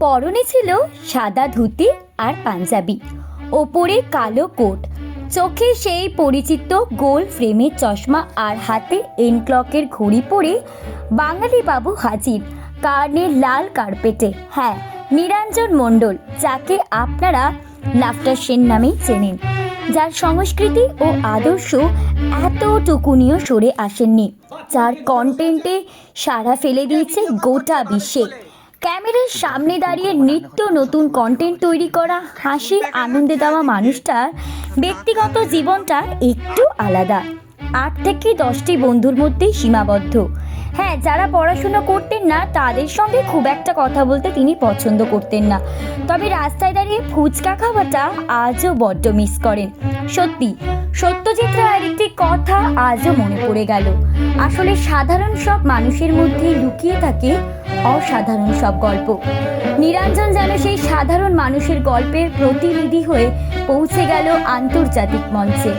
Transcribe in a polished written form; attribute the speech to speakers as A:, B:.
A: পরনে ছিল সাদা ধুতি আর পাঞ্জাবি, ওপরে কালো কোট, চোখে সেই পরিচিত গোল ফ্রেমের চশমা আর হাতে এনক্লকের ঘড়ি পরে বাঙালি বাবু হাজির কার্নের লাল কার্পেটে। হ্যাঁ, নিরঞ্জন মণ্ডল, যাকে আপনারা লাফটার সেন নামেই চেনেন, যার সংস্কৃতি ও আদর্শ এতটুকুনিও সরে আসেননি, যার কন্টেন্টে সাড়া ফেলে দিয়েছে গোটা বিশ্বে। ক্যামেরার সামনে দাঁড়িয়ে নিত্য নতুন কন্টেন্ট তৈরি করা, হাসি আনন্দে দেওয়া মানুষটার ব্যক্তিগত জীবনটা একটু আলাদা। 8 থেকে 10টি বন্ধুর মধ্যেই সীমাবদ্ধ। হ্যাঁ, যারা পড়াশুনো করতেন না তাদের সঙ্গে খুব একটা কথা বলতে তিনি পছন্দ করতেন না, তবে রাস্তায় দাঁড়িয়ে ফুচকা খাওয়াটা আজও বড্ড মিস করেন। সত্যি, সত্যজিৎ রায়ের একটি কথা আজও মনে পড়ে গেল। আসলে সাধারণ সব মানুষের মধ্যেই লুকিয়ে থাকে অসাধারণ সব গল্প। নিরঞ্জন যেন সেই সাধারণ মানুষের গল্পের প্রতিনিধি হয়ে পৌঁছে গেল আন্তর্জাতিক মঞ্চে।